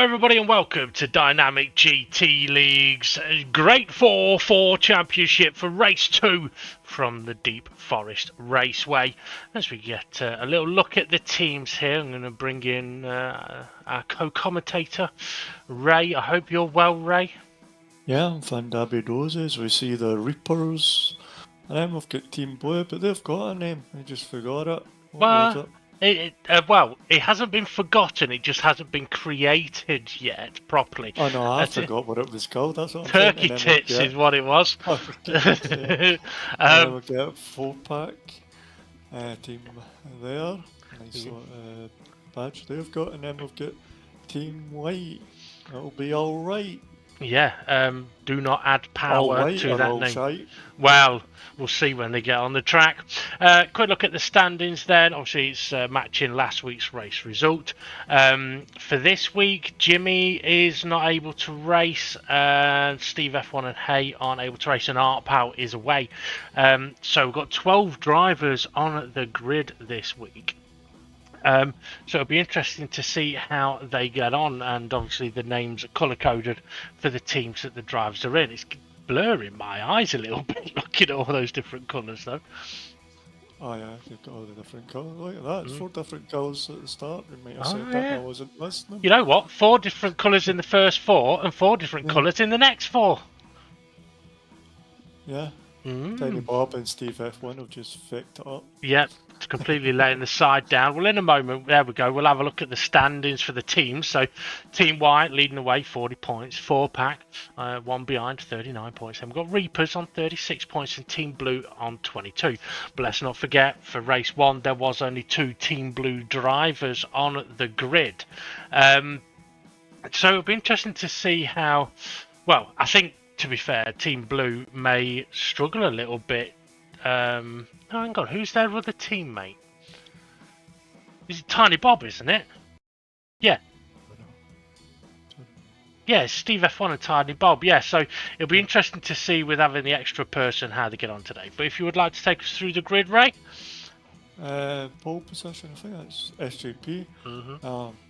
everybody, and welcome to Dynamic GT League's GRT4-Four Championship for Race 2 from the Deep Forest Raceway. As we get a little look at the teams here, I'm going to bring in our co-commentator, Ray. I hope you're well, Ray. Yeah, I'm Fandabby as we see the Reapers. And then we've got Team Blue, but they've got a name. I just forgot it. What was it? It hasn't been forgotten, it just hasn't been created yet properly. Oh no, I forgot what it was called, that's what I'm Turkey Tits is what it was. We've got 4-pack team there. Nice badge they've got, and then we've got Team White. It'll be alright. Yeah, do not add power to that name. Shite. Well, we'll see when they get on the track. Quick look at the standings then. Obviously, it's matching last week's race result. For this week, Jimmy is not able to race, and Steve F1 and Hay aren't able to race, and Art Pow is away. So we've got 12 drivers on the grid this week. So it'll be interesting to see how they get on, and obviously the names are colour coded for the teams that the drivers are in. It's blurring my eyes a little bit looking at all those different colours though. Oh yeah, you've got all the different colours. Look at that, it's 4 different colours at the start. You might have said that, I wasn't listening. You know what? 4 different colours in the first 4 and 4 different colours in the next 4. Yeah. Tiny Bob and Steve F1 have just flicked it up. Yep, it's completely laying the side down. Well, in a moment, there we go. We'll have a look at the standings for the teams. So, Team White leading away, 40 points. 4-pack, one behind, 39 points. Then we've got Reapers on 36 points and Team Blue on 22. But let's not forget, for race 1, there was only 2 Team Blue drivers on the grid. So it'll be interesting to see how... Well, I think, to be fair, Team Blue may struggle a little bit. Hang on, who's their other teammate? Is it Tiny Bob, isn't it? Yeah. Yeah, it's Steve F1 and Tiny Bob. Yeah, so it'll be interesting to see with having the extra person how they get on today. But if you would like to take us through the grid, Ray? Pole position, I think that's SJP.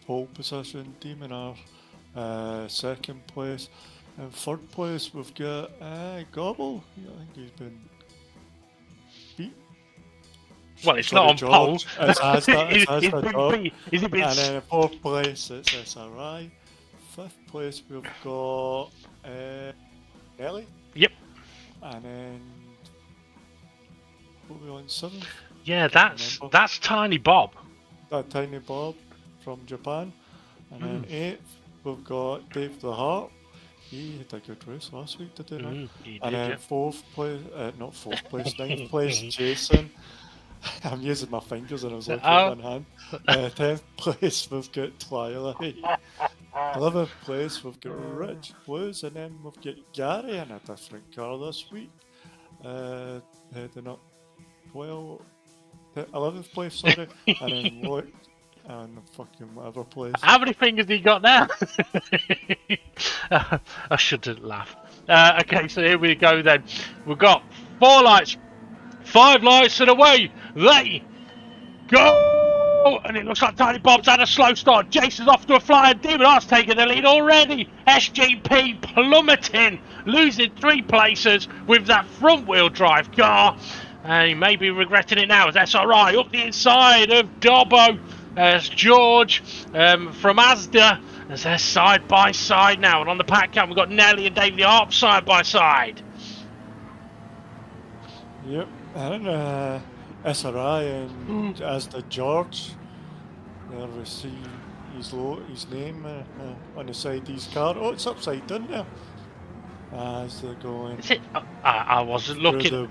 Pole position, Demon R, second place. In third place, we've got Gobble. I think he's been beat. Well, it's not on pole. Has been beat. Is it been... And then in fourth place, it's SRI. Fifth place, we've got Nelly. Yep. And then what are we on, 7th? Yeah, that's Tiny Bob. That Tiny Bob from Japan. And then 8th, we've got Dave the Heart. He had a good race last week, did he not? And then 4th place, not 4th place, 9th place, Jason. I'm using my fingers and I was looking at one hand. 10th place, we've got Twilight. 11th place, we've got Rich Blues, and then we've got Gary in a different car this week. Heading up 11th place, sorry, and then Luke. And fucking whatever place. How many fingers have you got now? I shouldn't laugh. Okay, so here we go then. We've got 4 lights, 5 lights, and away they go! And it looks like Tiny Bob's had a slow start. Jason's off to a flying Demon R's taking the lead already. SGP plummeting, losing 3 places with that front wheel drive car. And he may be regretting it now as SRI up the inside of Dobbo. There's George from Asda, as they're side by side now. And on the pack cam, we've got Nelly and Dave the Arp side by side. Yep, and SRI and Asda George. There we see his name on the side of his car. Oh, it's upside down there. As they're going. Is it? I wasn't looking. The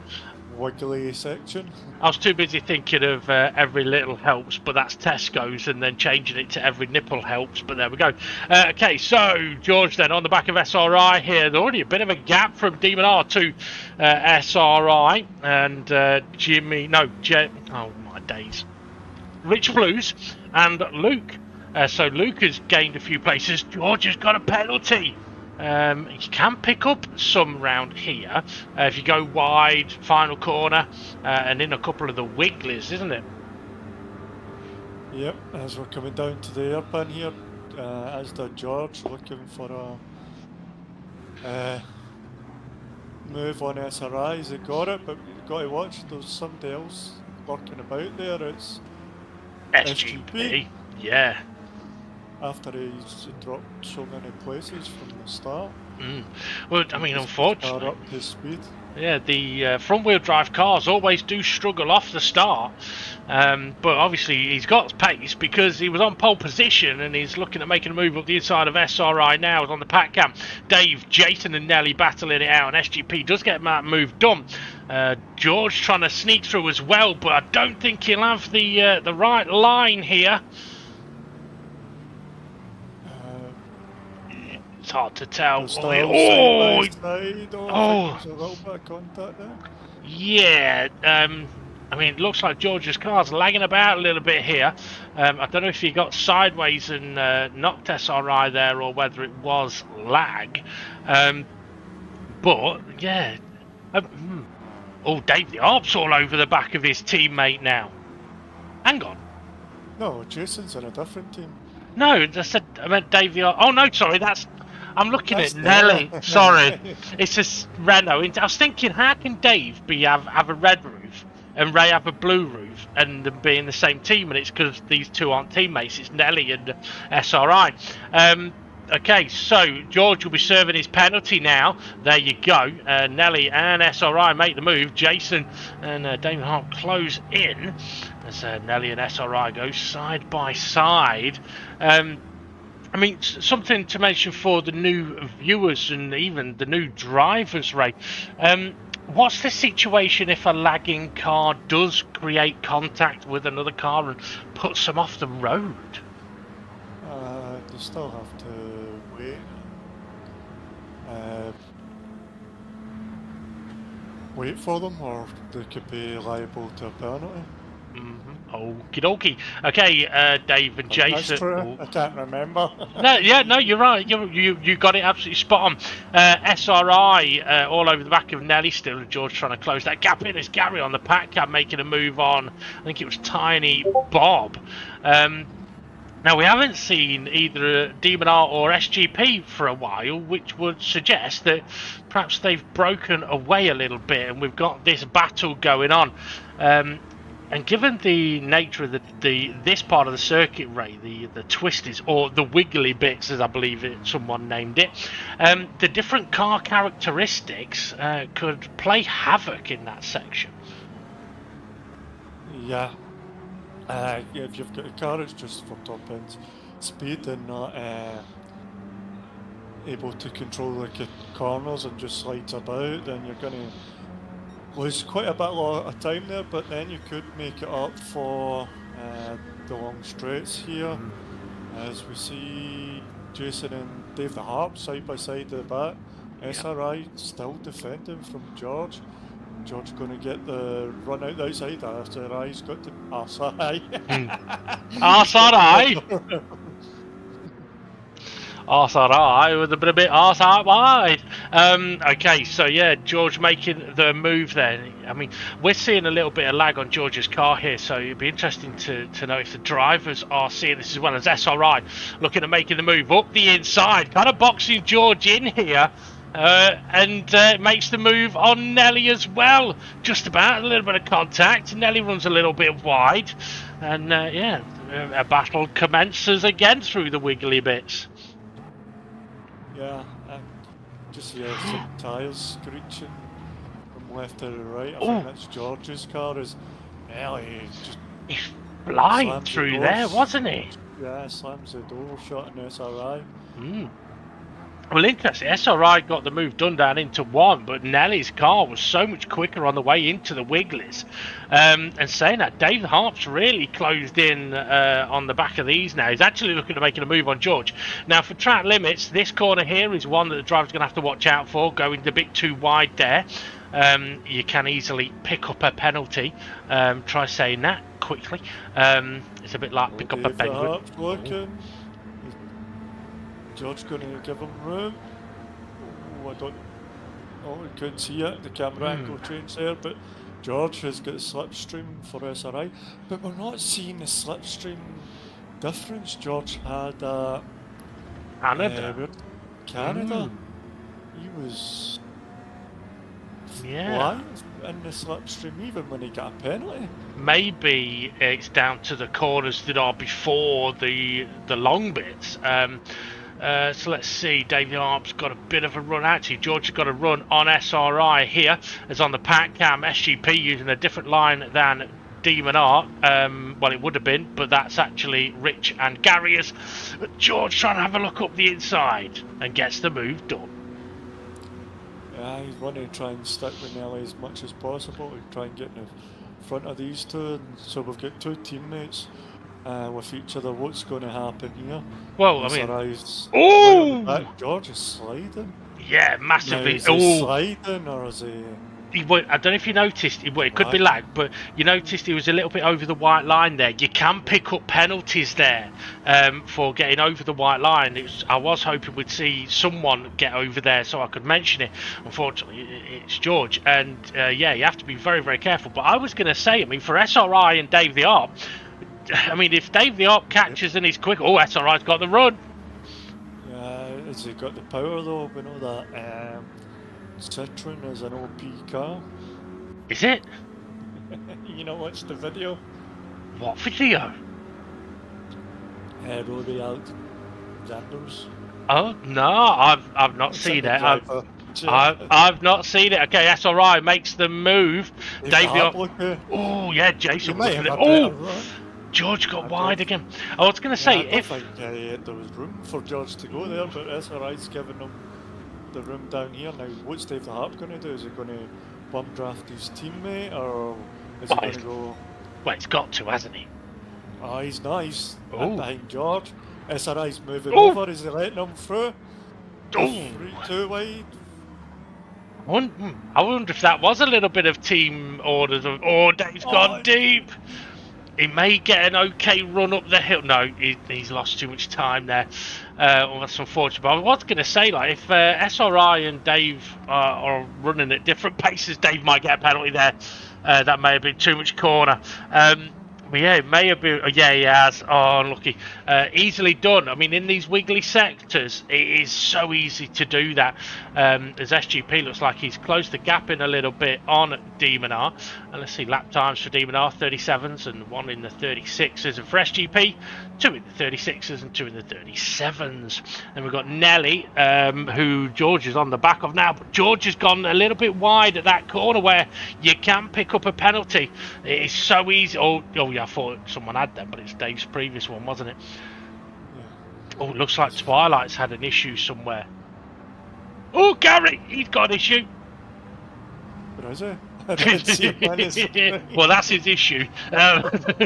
wiggly section. I was too busy thinking of every little helps, but that's Tesco's, and then changing it to every nipple helps, but there we go. Okay, so George then on the back of SRI here. There's already a bit of a gap from Demon R to SRI, and oh my days. Rich Blues and Luke. So Luke has gained a few places. George has got a penalty. You can pick up some round here if you go wide, final corner, and in a couple of the wigglies, isn't it? Yep, as we're coming down to the airpin here, as the George, looking for a move on SRI. He's got it, but you've got to watch. There's somebody else lurking about there. It's SGP. Yeah. After he's dropped so many places from the start. Well, I mean, unfortunately, up his speed. Yeah, the front-wheel drive cars always do struggle off the start, but obviously he's got pace because he was on pole position and he's looking at making a move up the inside of SRI now. On the pack cam, Dave, Jason and Nelly battling it out, and SGP does get that move done. George trying to sneak through as well, but I don't think he'll have the right line here. It's hard to tell. Yeah. I mean, it looks like George's car's lagging about a little bit here. I don't know if he got sideways and knocked SRI there or whether it was lag. But, yeah. Dave the Arp's all over the back of his teammate now. Hang on. No, Jason's in a different team. No, I meant Dave the Arp. Oh, no, sorry, I'm looking at Nelly. Sorry, it's just Renault. I was thinking, how can Dave have a red roof and Ray have a blue roof and them be in the same team? And it's because these two aren't teammates. It's Nelly and SRI. Okay, so George will be serving his penalty now. There you go. Nelly and SRI make the move. Jason and David Hart close in as Nelly and SRI go side by side. I mean, something to mention for the new viewers and even the new drivers, Ray. What's the situation if a lagging car does create contact with another car and puts them off the road? They still have to wait. Wait for them, or they could be liable to a penalty. Okie dokie. Okay, Dave and Jason. That's true. I can't remember. No, you're right. You got it absolutely spot on. SRI all over the back of Nelly still, and George trying to close that gap in. There's Gary on the pack cab making a move on. I think it was Tiny Bob. Now we haven't seen either Demon Art or SGP for a while, which would suggest that perhaps they've broken away a little bit, and we've got this battle going on. And given the nature of this part of the circuit, Ray, the twisties or the wiggly bits, as I believe someone named it, the different car characteristics could play havoc in that section. Yeah. If you've got a car that's just for top end speed and not able to control the corners and just slides about, then you're going to lose quite a bit of time there, but then you could make it up for the long straights here. As we see Jason and Dave the Harp side by side at the back. SRI still defending from George. George going to get the run out the outside. SRI's got to... SRI! SRI with a bit arse out wide. Okay, so yeah, George making the move there. I mean, we're seeing a little bit of lag on George's car here, so it'd be interesting to know if the drivers are seeing this as well. As SRI looking at making the move up the inside, kind of boxing George in here. And makes the move on Nelly as well. Just about a little bit of contact. Nelly runs a little bit wide, and a battle commences again through the wiggly bits. Yeah, just some tyres screeching from left to the right. I think that's George's car. Is Nelly just he's flying through there, wasn't he? Yeah, slams the door shut in SRI. Well, interesting. SRI got the move done down into one, but Nelly's car was so much quicker on the way into the Wigglies. And saying that, Dave Harp's really closed in on the back of these now. He's actually looking at making a move on George. Now, for track limits, this corner here is one that the driver's going to have to watch out for, going a bit too wide there. You can easily pick up a penalty. Try saying that quickly. It's a bit like pick up a penguin. George going to give him room. We couldn't see it. The camera angle changed there, but George has got a slipstream for SRI. But we're not seeing the slipstream difference. George had a Canada. Canada. He was flying in the slipstream even when he got a penalty. Maybe it's down to the corners that are before the long bits. So let's see, David Arp's got a bit of a run. Actually, George has got a run on SRI here. As on the pack cam, SGP using a different line than Demon Art. Well, it would have been, but that's actually Rich and Gary. As George trying to have a look up the inside and gets the move done. Yeah, he's wanting to try and stick with Nelly as much as possible to try and get in the front of these two. And so we've got two teammates with each other. What's going to happen here? Well, I mean, George is sliding. Yeah, massively. Now, is he sliding or is he? I don't know if you noticed, it could be lag, but you noticed he was a little bit over the white line there. You can pick up penalties there for getting over the white line. I was hoping we'd see someone get over there so I could mention it. Unfortunately, it's George. And yeah, you have to be very, very careful. But I was going to say, I mean, for SRI and Dave the Arp, I mean, if Dave the Arp catches and he's quick, SRI's got the run. Yeah, has he got the power though? We know that. Citroen is an OP car. Is it? You know, watch the video. What video? Rory Alexander's. Oh no, I've not seen it. I've not seen it. Okay, SRI makes the move. Oh yeah, Jason. George got wide again. I was going to say I think there was room for George to go there, but SRI's giving him the room down here. Now, what's Dave the Harp going to do? Is he going to bump draft his teammate, or is he going to go? Well, he's got to, hasn't he? Oh, he's nice. Behind George. SRI's moving over. Is he letting him through? 3-2 wide. I wonder if that was a little bit of team orders. Dave's gone deep. He may get an okay run up the hill. No, he's lost too much time there. Well, that's unfortunate. But I was going to say, like, if SRI and Dave are running at different paces, Dave might get a penalty there. That may have been too much corner. But yeah, it may have been. Yeah, he has. Oh, unlucky. Easily done. I mean, in these wiggly sectors, it is so easy to do that. As SGP looks like he's closed the gap in a little bit on Demon R. And let's see, lap times for Demon R, 37s and 1 in the 36s. And for SGP, 2 in the 36s and 2 in the 37s. And we've got Nelly, who George is on the back of now. But George has gone a little bit wide at that corner where you can pick up a penalty. It is so easy. Oh yeah, I thought someone had them, but it's Dave's previous one, wasn't it? Yeah. Oh, it looks like Twilight's had an issue somewhere. Oh, Gary, he's got an issue. What is it? I don't see him. Well, that's his issue.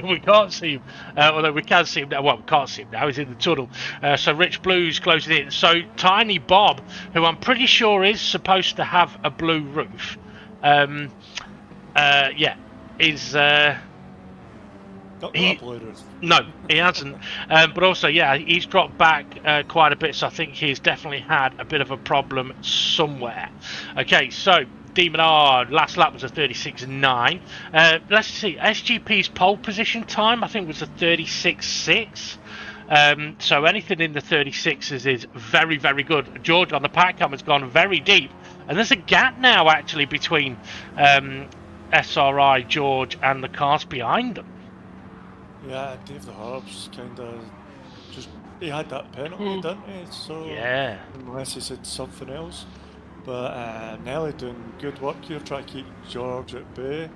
We can't see him. Although we can see him now. Well, we can't see him now. He's in the tunnel. So Rich Blues closing in. So Tiny Bob, who I'm pretty sure is supposed to have a blue roof, is... No, he hasn't. But also, yeah, he's dropped back quite a bit, so I think he's definitely had a bit of a problem somewhere. Okay, so Demon R, last lap was a 36.9. Let's see, SGP's pole position time, I think was a 36.6. So anything in the 36s is very, very good. George on the pack cam has gone very deep, and there's a gap now actually between SRI, George, and the cars behind them. Yeah, Dave the Harb's kind of just... He had that penalty, didn't he? So, yeah. Unless he said something else. But Nelly doing good work here, trying to keep George at bay.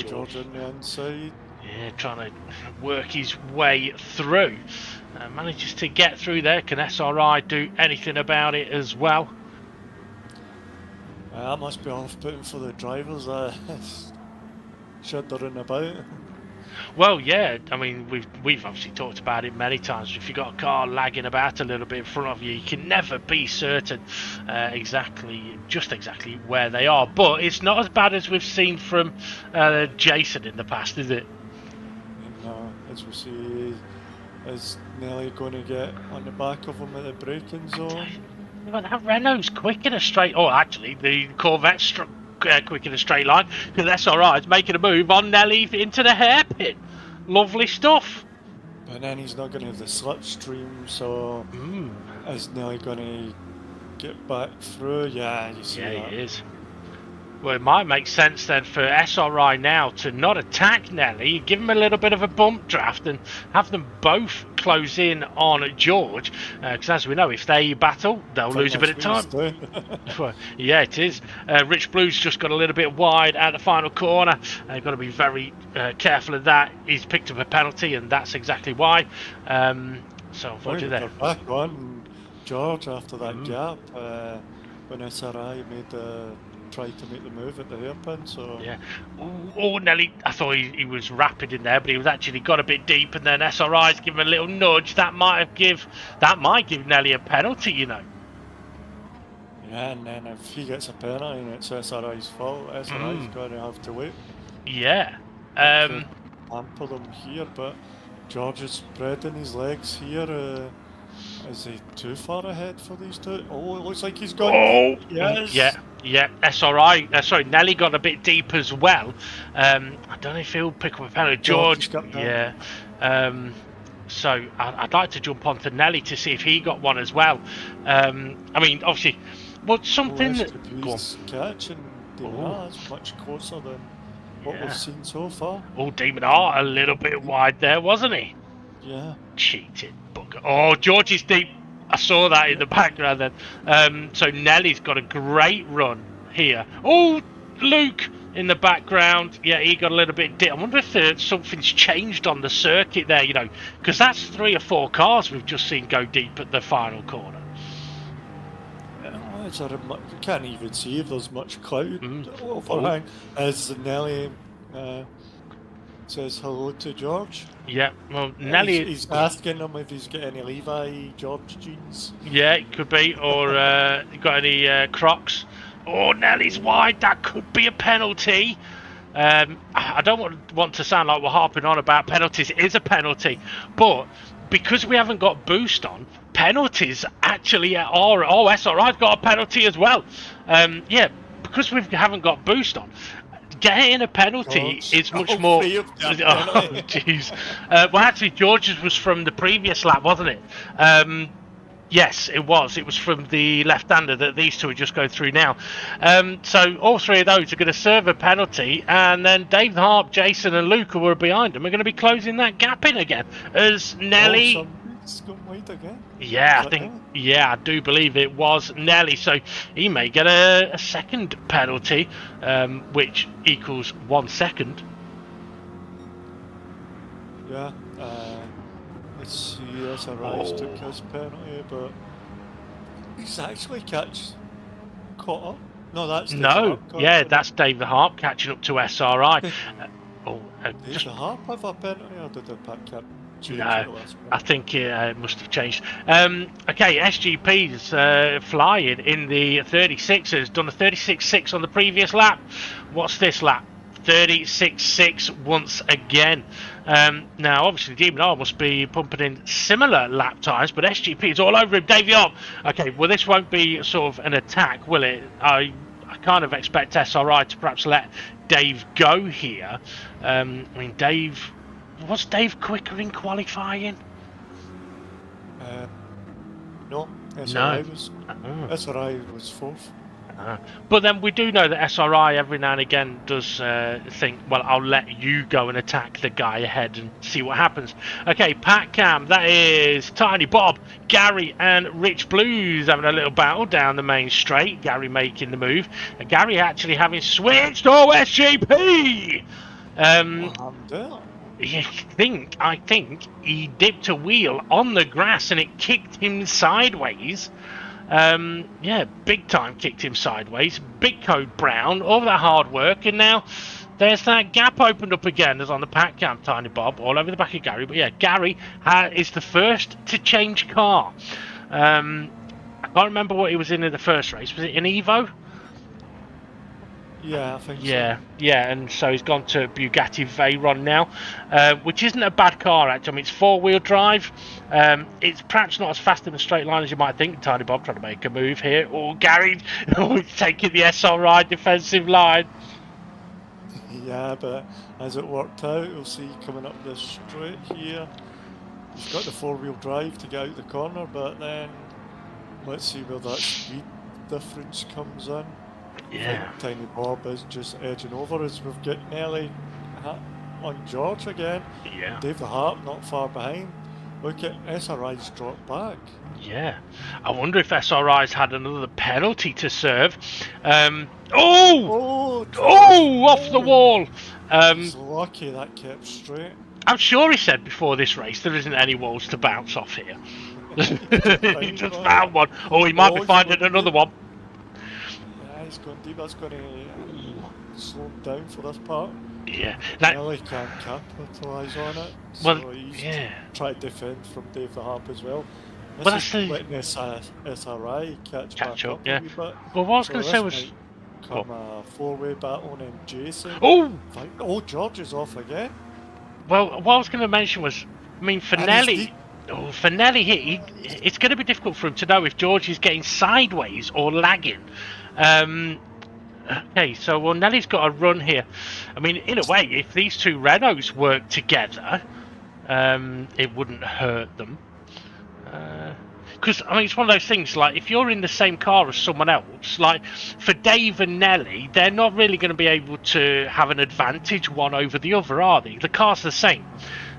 George on the inside. Yeah, trying to work his way through. Manages to get through there. Can SRI do anything about it as well? That must be off-putting for the drivers. Shuddering about. Well, yeah, I mean, we've obviously talked about it many times. If you've got a car lagging about a little bit in front of you, you can never be certain exactly where they are. But it's not as bad as we've seen from Jason in the past, is it? No, as we see, is Nelly going to get on the back of him at the braking zone? Well, that Renault's quick in a straight... Oh, actually, the Corvette's quick in a straight line, because SRI is making a move on Nelly into the hairpin. Lovely stuff. But then he's not going to have the slipstream, so is Nelly going to get back through? Yeah, you see that. Yeah, he is. Well, it might make sense then for SRI now to not attack Nelly, give him a little bit of a bump draft and have them both close in on George, because as we know, if they battle, they'll lose a bit of time. Well, yeah, it is. Rich Blue's just got a little bit wide at the final corner. You've got to be very careful of that. He's picked up a penalty, and that's exactly why. So unfortunately, they're back on George after that gap when SRI made the... tried to make the move at the hairpin, so... Yeah. Oh, Nelly, I thought he was rapid in there, but he was actually got a bit deep, and then SRI's given him a little nudge. That might give Nelly a penalty, you know. Yeah, and then if he gets a penalty and it's SRI's fault, SRI's going to have to wait. Yeah. Hamper them here, but George is spreading his legs here. Is he too far ahead for these two? Oh, it looks like he's gone. Oh, yes. Yeah. SRI, Nelly got a bit deep as well. I don't know if he'll pick up a penalty. George, yeah. So I'd like to jump onto Nelly to see if he got one as well. I mean, obviously, but something that... catch and is much closer than what we've seen so far. Oh, Demon Art a little bit wide there, wasn't he? Yeah. Cheated bugger. Oh, George is deep. I saw that in the background then. So Nelly's got a great run here. Oh, Luke in the background. Yeah, he got a little bit deep. I wonder if something's changed on the circuit there, you know, because that's 3 or 4 cars we've just seen go deep at the final corner. You can't even see if there's much cloud overhang as Nelly says hello to George. Yeah, well, Nelly... He's asking him if he's got any Levi George jeans. Yeah, it could be, or got any Crocs. Oh, Nelly's wide, that could be a penalty. I don't want to sound like we're harping on about penalties. It is a penalty, but because we haven't got boost on, penalties actually are... Oh, SRI's got a penalty as well. Yeah, because we haven't got boost on, getting a penalty is much more... Oh, jeez. Well, actually, George's was from the previous lap, wasn't it? Yes, it was. It was from the left-hander that these two are just going through now. So all 3 of those are going to serve a penalty, and then Dave the Harp, Jason, and Luke, who were behind them, are going to be closing that gap in again. As Nelly... again? Yeah, I think... Yeah, I do believe it was Nelly. So he may get a second penalty, which equals 1 second. Yeah. Let's see, SRI's took his penalty, but he's actually caught up. No, that's Dave the Harp. Yeah, that's Dave the Harp catching up to SRI. Did the Harp have a penalty, or did the pack cap change? No, I think it must have changed. Okay, SGP's flying in the 36ers, done a 36.6 on the previous lap. What's this lap? 36.6 once again. Now, obviously, Demon R must be pumping in similar lap times, but SGP is all over him. Davey up. Okay, well, this won't be sort of an attack, will it? I kind of expect SRI to perhaps let Dave go here. I mean, Dave... Was Dave quicker in qualifying? No. SRI was 4th. But then we do know that SRI every now and again does think, well, I'll let you go and attack the guy ahead and see what happens. Okay, Pat Cam, that is Tiny Bob, Gary and Rich Blues having a little battle down the main straight. Gary making the move. And Gary actually having switched. Oh, SGP! I think he dipped a wheel on the grass and it kicked him sideways. Yeah, big time kicked him sideways. Big Code Brown, all that hard work, and now there's that gap opened up again as on the pack cam. Tiny Bob all over the back of Gary, but yeah, Gary is the first to change car. I can't remember what he was in the first race. Was it an Evo? Yeah, I think so. Yeah, and so he's gone to Bugatti Veyron now, which isn't a bad car, actually. I mean, it's 4-wheel drive. It's perhaps not as fast in a straight line as you might think. Tiny Bob trying to make a move here. Oh, Gary taking the SRI defensive line. Yeah, but as it worked out, we'll see coming up this straight here. He's got the four-wheel drive to get out the corner, but then let's see where that speed difference comes in. Yeah. Tiny Bob is just edging over as we've got Nelly on George again. Yeah. Dave the Harp not far behind. Look at SRI's drop back. Yeah. I wonder if SRI's had another penalty to serve. Off the wall. He's lucky that kept straight. I'm sure he said before this race there isn't any walls to bounce off here. He just found one. Oh, he might be finding another one. Yeah, he's going deep. That's going to slow him down for this part. Yeah. Nelly can't capitalise on it. So he's trying to defend from Dave the Harp as well. This is letting SRI catch back up a wee bit. Well, what I was going to say was... Come a four-way battle and Jason. Oh, George is off again. Well, what I was going to mention was, I mean, for Nelly, it's going to be difficult for him to know if George is getting sideways or lagging. Okay, so Nelly's got a run here. I mean, in a way, if these two Renaults work together, it wouldn't hurt them. Because, I mean, it's one of those things, like, if you're in the same car as someone else, like, for Dave and Nelly, they're not really going to be able to have an advantage one over the other, are they? The car's the same.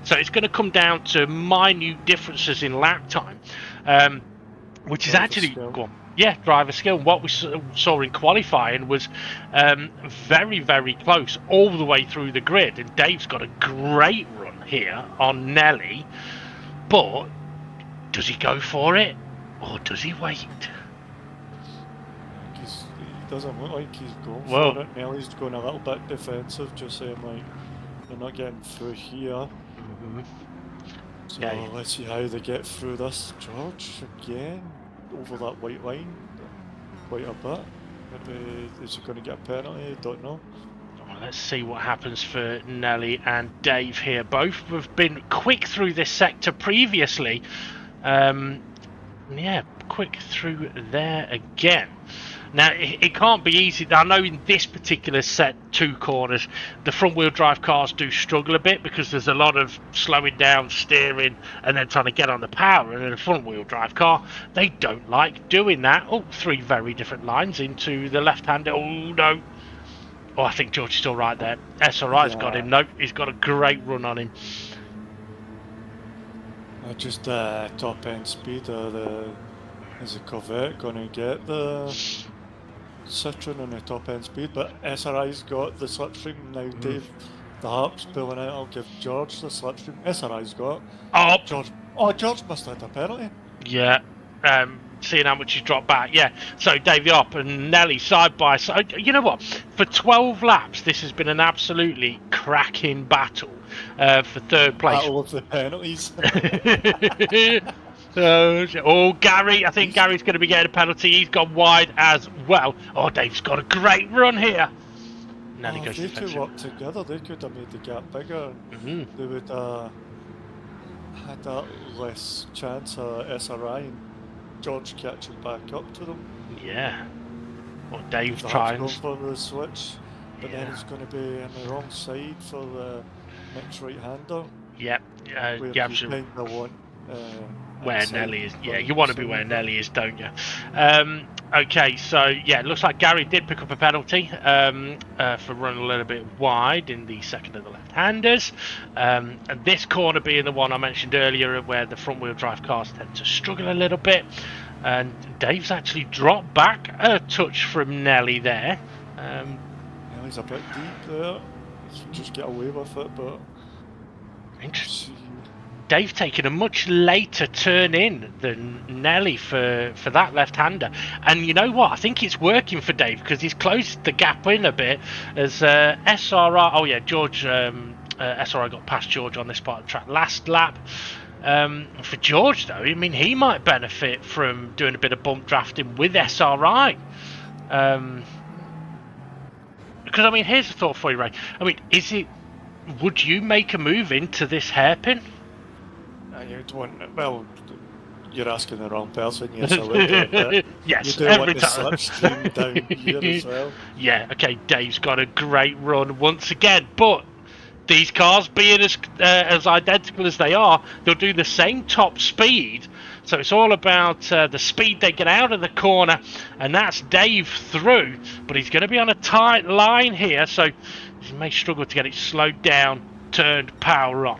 So it's going to come down to minute differences in lap time, which is actually... driver skill. What we saw in qualifying was very, very close all the way through the grid. And Dave's got a great run here on Nelly, but... does he go for it, or does he wait? He doesn't look like he's going for it. Nelly's going a little bit defensive, just saying, like, they're not getting through here. So let's see how they get through this. George, again, over that white line, quite a bit. Maybe, is he going to get a penalty? Don't know. Let's see what happens for Nelly and Dave here. Both have been quick through this sector previously. Quick through there again. Now, it can't be easy. I know in this particular set, two corners, the front-wheel drive cars do struggle a bit because there's a lot of slowing down, steering, and then trying to get on the power. And in a front-wheel drive car, they don't like doing that. Oh, three very different lines into the left-hander. Oh, no. Oh, I think George is still right there. SRI's got him. No, he's got a great run on him. Just top end speed. Is the Corvette going to get the Citroen on the top end speed? But SRI's got the slipstream now. Dave the Harp's pulling out. I'll give George the slipstream. SRI's got. George must have had a penalty. Yeah. Seeing how much he dropped back. Yeah. So Dave the Harp and Nelly side by side. You know what? For 12 laps, this has been an absolutely cracking battle. For third place. Battle of the penalties. Gary. I think Gary's going to be getting a penalty. He's gone wide as well. Oh, Dave's got a great run here. Now he goes if they two work together, they could have made the gap bigger. They would have had that less chance of SRI and George catching back up to them. Yeah. Well, Dave tries for the switch, but then it's going to be on the wrong side for the next right-hander. Yep. You absolutely want where Nelly is. Yeah, you want to be where Nelly is, don't you? Okay, so yeah, it looks like Gary did pick up a penalty for running a little bit wide in the second of the left-handers. And this corner being the one I mentioned earlier where the front-wheel drive cars tend to struggle a little bit. And Dave's actually dropped back a touch from Nelly there. Nelly's a bit deep there. Just get away with it, but... Interesting. Dave taking a much later turn in than Nelly for that left-hander. And you know what? I think it's working for Dave because he's closed the gap in a bit as SRI... Oh, yeah, George... SRI got past George on this part of the track last lap. For George, though, I mean, he might benefit from doing a bit of bump drafting with SRI. Because, I mean, here's a thought for you, Ray. I mean, would you make a move into this hairpin? Well, you're asking the wrong person. Yes, I would. Yes, you do every want time. The slipstream down here as well. Yeah, okay, Dave's got a great run once again, but these cars being as identical as they are, they'll do the same top speed. So it's all about the speed they get out of the corner, and that's Dave through. But he's going to be on a tight line here, so he may struggle to get it slowed down, turned, power on.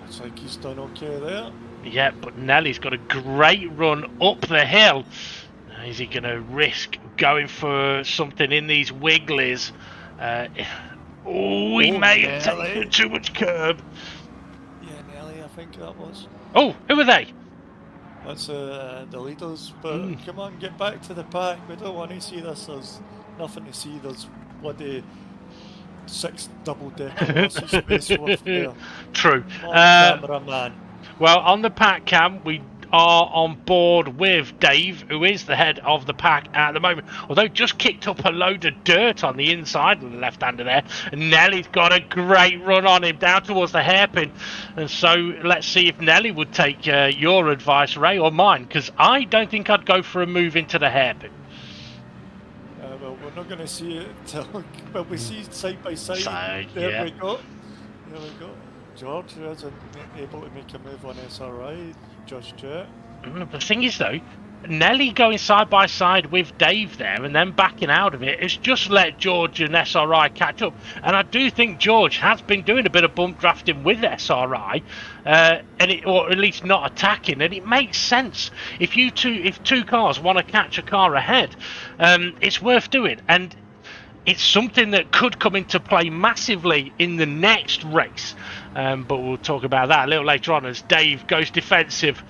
Looks like he's done okay there. Yeah, but Nelly's got a great run up the hill. Is he going to risk going for something in these wigglies? He may have taken too much curb. Yeah, Nelly, I think that was. Oh, who are they? That's the leaders, but come on, get back to the pack. We don't want to see this. There's nothing to see. There's bloody 6 double-decker buses space worth there. True. Cameraman. Well, on the pack cam, we are on board with Dave, who is the head of the pack at the moment. Although just kicked up a load of dirt on the inside of the left-hander there. And Nelly's got a great run on him down towards the hairpin. And so let's see if Nelly would take your advice, Ray, or mine. Because I don't think I'd go for a move into the hairpin. Well, we're not going to see it till... Well, we see side by side. There we go. There we go. George isn't able to make a move on SRI just yet. The thing is, though, Nelly going side by side with Dave there and then backing out of it, it's just let George and SRI catch up. And I do think George has been doing a bit of bump drafting with SRI, or at least not attacking. And it makes sense if two cars want to catch a car ahead, it's worth doing. And it's something that could come into play massively in the next race. But we'll talk about that a little later on as Dave goes defensive.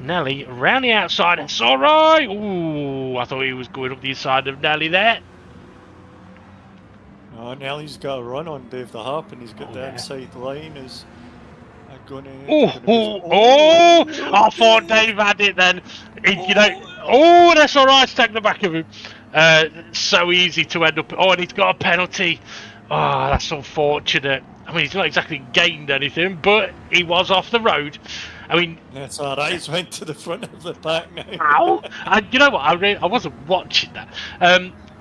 Nelly round the outside. It's all right. Ooh, I thought he was going up the inside of Nelly there. Oh, Nelly's got a run on Dave the Harp, and he's got the inside line. Is going to. I thought Dave had it then. That's all right. Take the back of him. So easy to end up. And he's got a penalty. Oh, that's unfortunate. I mean, he's not exactly gained anything, but he was off the road. I mean, that's all right. He's went to the front of the pack now. Ow! You know what? I wasn't watching that.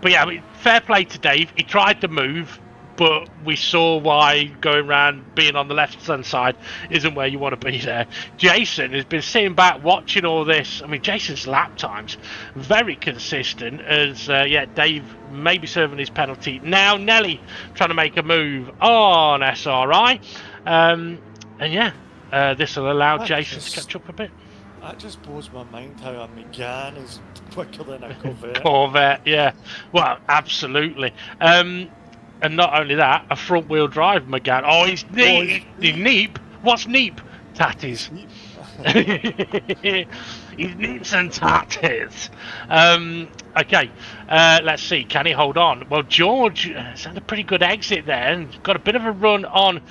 But yeah, I mean, fair play to Dave. He tried to move, but we saw why going around being on the left-hand side isn't where you want to be there. Jason has been sitting back watching all this. I mean, Jason's lap times very consistent as, Dave may be serving his penalty. Now Nelly trying to make a move on SRI. This will allow Jason to catch up a bit. That just blows my mind how a Megane is quicker than a Corvette. Corvette, yeah. Well, absolutely. And not only that, a front-wheel drive Megane. Oh, he's neep. He's neep. What's neep? Tatties. He's neeps and tatties. Okay, let's see. Can he hold on? Well, George has had a pretty good exit there and got a bit of a run on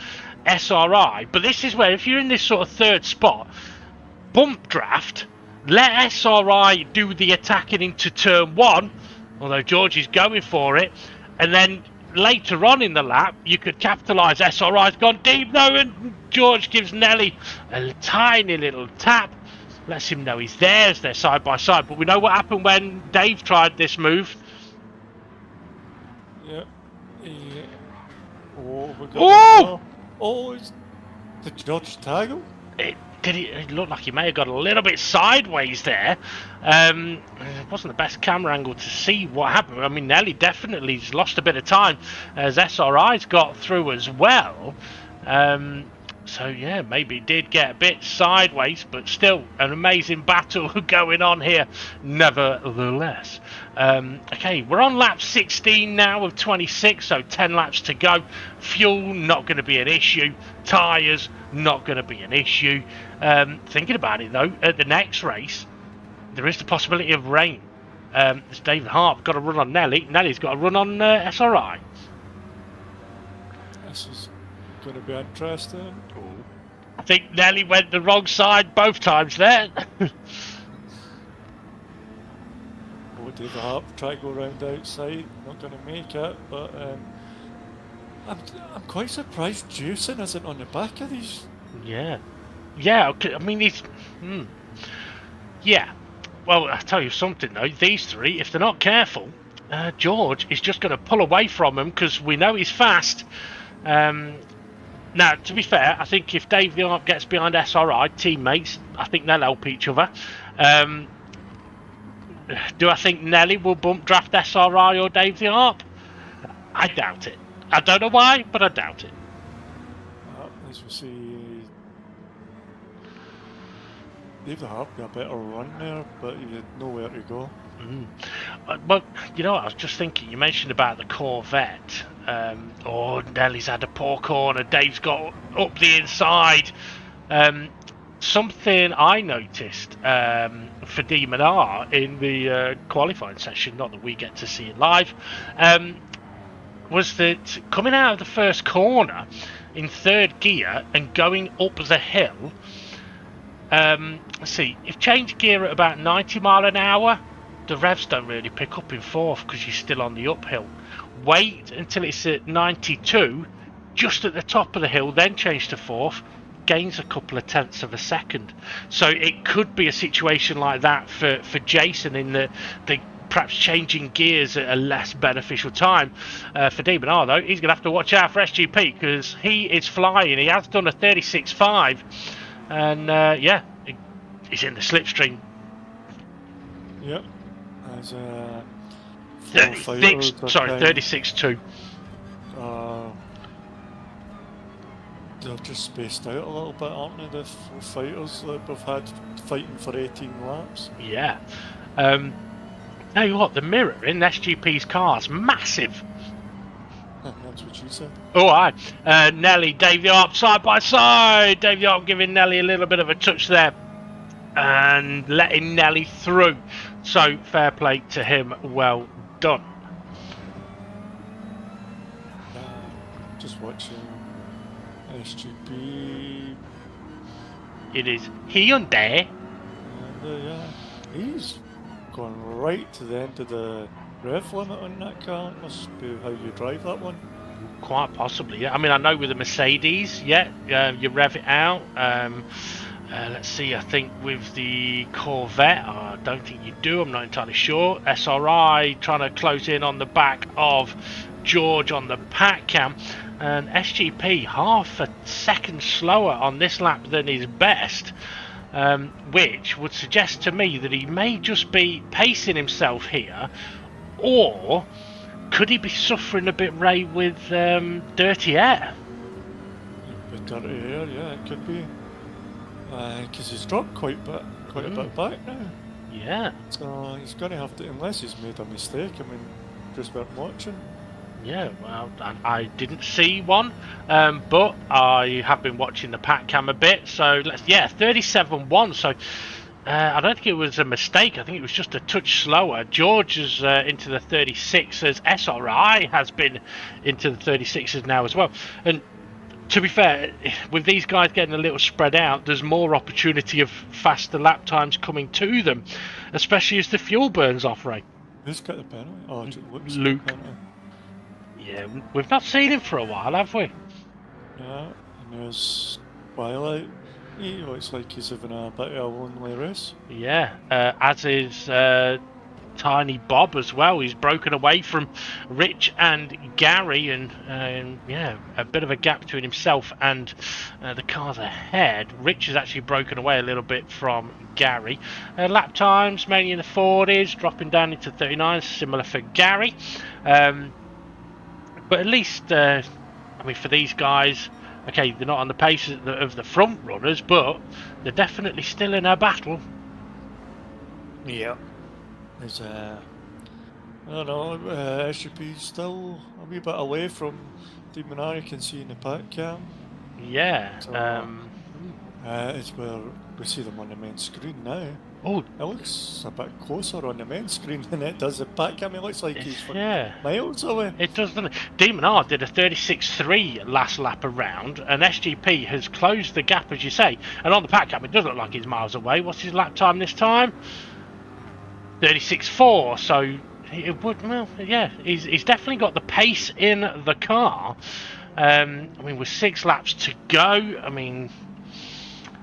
SRI. But this is where, if you're in this sort of third spot, bump draft, let SRI do the attacking into turn 1, although George is going for it, and then later on in the lap, you could capitalise. SRI's gone deep though, and George gives Nelly a tiny little tap. Lets him know he's there as they're side by side. But we know what happened when Dave tried this move. Yeah. Did George taggle? It looked like he may have got a little bit sideways there. It wasn't the best camera angle to see what happened. I mean, Nelly definitely lost a bit of time as SRI's got through as well. So yeah, maybe it did get a bit sideways, but still an amazing battle going on here nevertheless. Okay, we're on lap 16 now of 26, so 10 laps to go. Fuel not going to be an issue. Tyres not going to be an issue. Thinking about it though, at the next race there is the possibility of rain. As David Harp got a run on Nelly. Nelly's got a run on SRI. This is going to be interesting. I think Nelly went the wrong side both times there. David Harp try to go around outside, not going to make it, but I'm quite surprised Jason isn't on the back of these. Yeah, I mean he's yeah. Well, I'll tell you something though, these three, if they're not careful, George is just going to pull away from him because we know he's fast. Now, to be fair, I think if Dave the Arp gets behind SRI, teammates, I think they'll help each other. Do I think Nelly will bump draft SRI or Dave the Arp? I doubt it. I don't know why, but I doubt it. As we see, Dave the Arp got a better run there, but he had nowhere to go. But you know what, I was just thinking, you mentioned about the Corvette. Nelly's had a poor corner, Dave's got up the inside. Something I noticed for Demon R in the qualifying session, not that we get to see it live, was that coming out of the first corner in third gear and going up the hill, let's see, if change gear at about 90 mile an hour, the revs don't really pick up in fourth because you're still on the uphill. Wait until it's at 92, just at the top of the hill, then change to fourth, gains a couple of tenths of a second. So it could be a situation like that for Jason in the perhaps changing gears at a less beneficial time. For Demon R though, he's going to have to watch out for SGP because he is flying. He has done a 36.5 and yeah, he's in the slipstream. Yep. As 36.2. They're just spaced out a little bit, aren't they, the four fighters that we've had fighting for 18 laps? Yeah. Tell you what, the mirror in SGP's car is massive. That's what she said. Oh, aye. Nelly, Dave the Arp side by side. Dave the Arp giving Nelly a little bit of a touch there and letting Nelly through. So fair play to him. Well done. Just watching SGP. It is Hyundai. Yeah, he's gone right to the end of the rev limit on that car. It must be how you drive that one. Quite possibly, yeah. I mean, I know with the Mercedes, yeah, you rev it out. Let's see, I think with the Corvette, I don't think you do, I'm not entirely sure. SRI trying to close in on the back of George on the pack cam. And SGP half a second slower on this lap than his best, which would suggest to me that he may just be pacing himself here, or could he be suffering a bit, Ray, with dirty air? A bit dirty air, yeah, it could be. Because he's dropped quite a bit back now. Yeah. So he's going to have to, unless he's made a mistake, I mean, just weren't watching. Yeah, well, I didn't see one, but I have been watching the pack cam a bit, so let's, yeah, 37.1, so I don't think it was a mistake, I think it was just a touch slower. George is into the 36s, SRI has been into the 36s now as well, and to be fair, with these guys getting a little spread out, there's more opportunity of faster lap times coming to them, especially as the fuel burns off, Ray. Who's got the penalty? Oh, Luke. Yeah, we've not seen him for a while, have we? Yeah, and there's Twilight. He looks like he's having a bit of a lonely race. Yeah, as is Tiny Bob as well. He's broken away from Rich and Gary, and yeah, a bit of a gap between himself and the cars ahead. Rich has actually broken away a little bit from Gary. Lap times mainly in the 40s, dropping down into 39, similar for Gary. But at least, I mean, for these guys, okay, they're not on the pace of the front runners, but they're definitely still in a battle. Yeah. There's I don't know, SGP still a wee bit away from Demon R, you can see in the pack cam. Yeah. So, it's where we see them on the main screen now. Oh, it looks a bit closer on the main screen than it does the pack cam. It looks like he's miles away. It does, doesn't it? Demon R did a 36.3 last lap around, and SGP has closed the gap, as you say. And on the pack cam, it does look like he's miles away. What's his lap time this time? 36.4. So it would, well, yeah, he's definitely got the pace in the car. I mean, with 6 laps to go, I mean,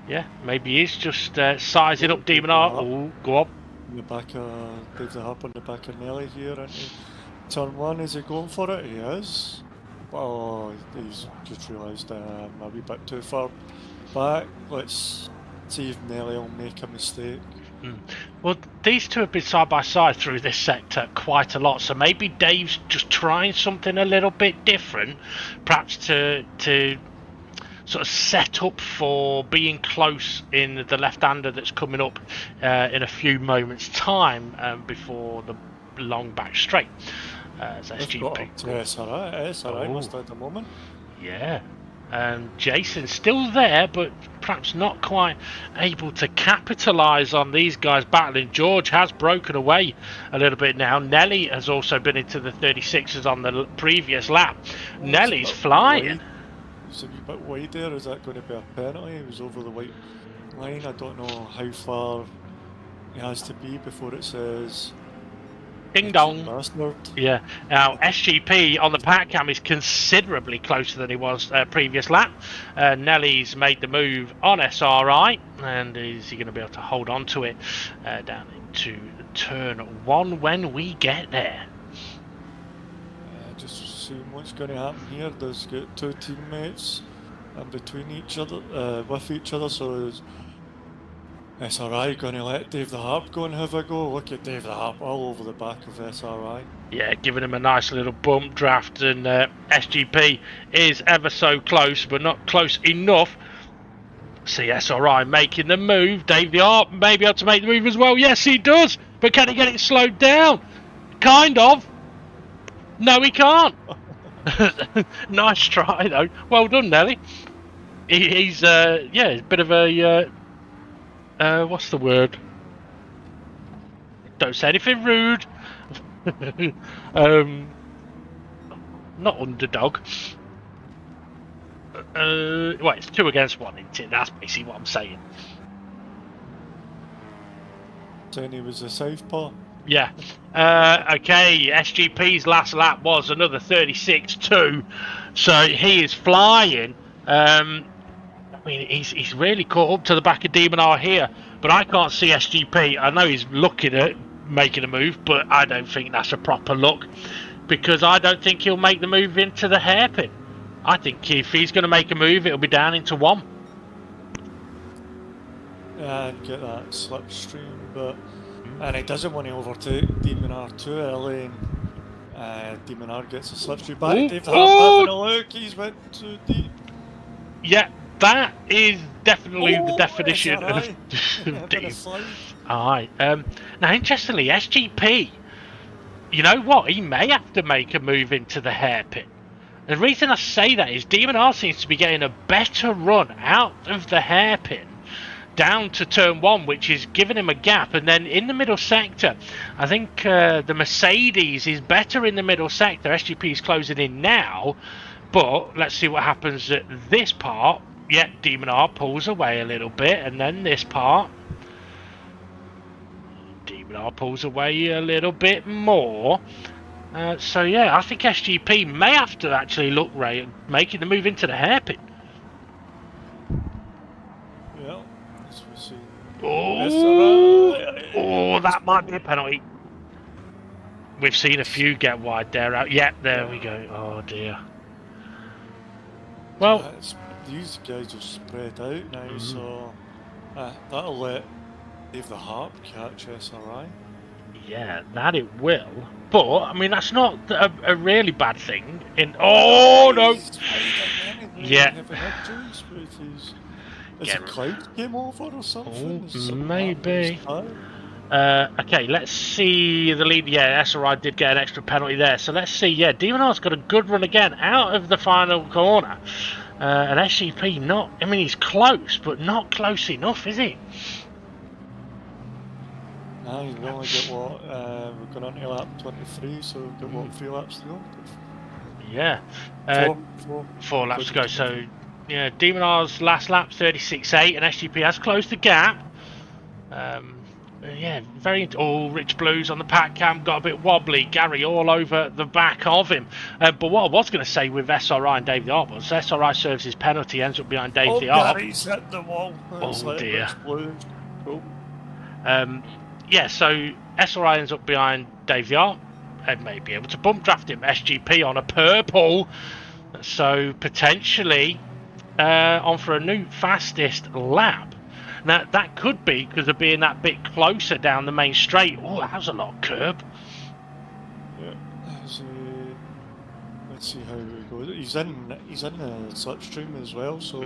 yeah, maybe he's just sizing up Demon R. Oh, go up. In the back of Dave the Harp on the back of Nelly here, isn't he? Turn 1, is he going for it? He is. Oh, he's just realised a wee bit too far back. Let's see if Nelly will make a mistake. Well, these two have been side by side through this sector quite a lot, so maybe Dave's just trying something a little bit different, perhaps to sort of set up for being close in the left-hander that's coming up in a few moments' time before the long back straight. As SGP. SRI must at the moment. Yeah. Jason's still there, but perhaps not quite able to capitalise on these guys battling. George has broken away a little bit now. Nelly has also been into the 36s on the previous lap. Nelly's flying. It's a wee bit wide there. Is that going to be a penalty? He was over the white line. I don't know how far he has to be before it says ding dong. Bastard. Yeah. Now SGP on the pack cam is considerably closer than he was previous lap. Nelly's made the move on SRI, and is he going to be able to hold on to it down into turn 1 when we get there? Just seeing what's going to happen here. There's got two teammates in between each other, with each other, so is SRI going to let Dave the Harp go and have a go? Look at Dave the Harp all over the back of SRI. Yeah, giving him a nice little bump draft, and SGP is ever so close, but not close enough. See SRI making the move. Dave the Harp may be able to make the move as well. Yes, he does, but can he get it slowed down? Kind of. No, he can't. Nice try, though. Well done, Nelly. He's yeah, a bit of a what's the word? Don't say anything rude. Not underdog. Well, it's 2 against 1, isn't it? That's basically what I'm saying. Saying he was a southpaw. Yeah. Okay, SGP's last lap was another 36.2, so he is flying. I mean, he's really caught up to the back of Demon R here, but I can't see SGP. I know he's looking at making a move, but I don't think that's a proper look, because I don't think he'll make the move into the hairpin. I think if he's going to make a move, it'll be down into 1. Yeah, and get that slipstream, but and he doesn't want to overtake Demon R too early. And Demon R gets a slipstream back. Dave the Harp having a look. He's went too deep. Yeah, that is definitely the definition of deep. Alright. Now, interestingly, SGP, you know what? He may have to make a move into the hairpin. The reason I say that is Demon R seems to be getting a better run out of the hairpin down to turn 1, which is giving him a gap, and then in the middle sector I think the Mercedes is better in the middle sector. SGP is closing in now, but let's see what happens at this part. Yeah, Demon R pulls away a little bit, and then this part Demon R pulls away a little bit more. So yeah, I think SGP may have to actually look right at making the move into the hairpin. Yeah. See. Oh, that might be a penalty. We've seen a few get wide there. Yeah, there we go. Oh dear. Well, these guys are spread out now, so that'll let Dave the Harp catch SRI. Yeah, that it will. But I mean, that's not a really bad thing. Oh no! Yeah. Is the cloud game over or something? Oh, maybe. Okay, let's see the lead. Yeah, SRI did get an extra penalty there. So let's see. Yeah, Demon R's got a good run again out of the final corner. And SGP not. I mean, he's close, but not close enough, is he? No, you've only got what? We're going on to lap 23, so we've got what, 3 laps to go? Yeah. 4 laps to go. So. Yeah, Demon R's last lap 36.8, and SGP has closed the gap. Yeah, very. Oh, Rich Blues on the pack cam got a bit wobbly. Gary all over the back of him. But what I was going to say with SRI and Dave the Arp was SRI serves his penalty, ends up behind Dave the Arp. Gary's hit the wall. Oh dear. Cool. Yeah, so SRI ends up behind Dave the Arp. may be able to bump draft him. SGP on a purple, so potentially on for a new fastest lap. Now that could be because of being that bit closer down the main straight. Oh, that was a lot of curb. Yeah, let's see how it goes. He's in the slipstream as well, so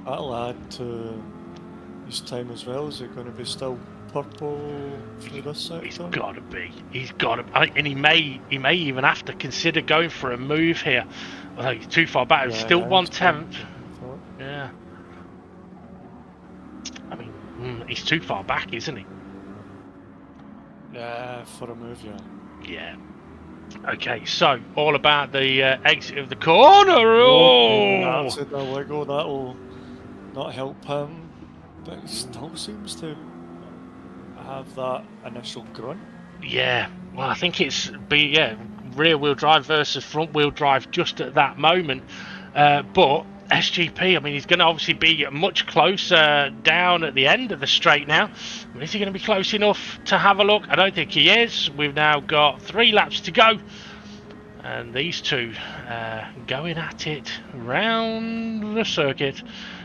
that'll add to his time as well. Is it going to be still purple through this sector? He's got to be. He's got to, and he may even have to consider going for a move here. Although he's too far back. It's still 1/10. Yeah. I mean, he's too far back, isn't he? Yeah, for a move, yeah. Yeah. Okay, so all about the exit of the corner. Oh! That's it, that'll not help him, but he still seems to have that initial grunt. Yeah, well, I think it's rear wheel drive versus front wheel drive just at that moment. But SGP, I mean, he's going to obviously be much closer down at the end of the straight now. I mean, is he going to be close enough to have a look? I don't think he is. We've now got 3 laps to go. And these two going at it round the circuit.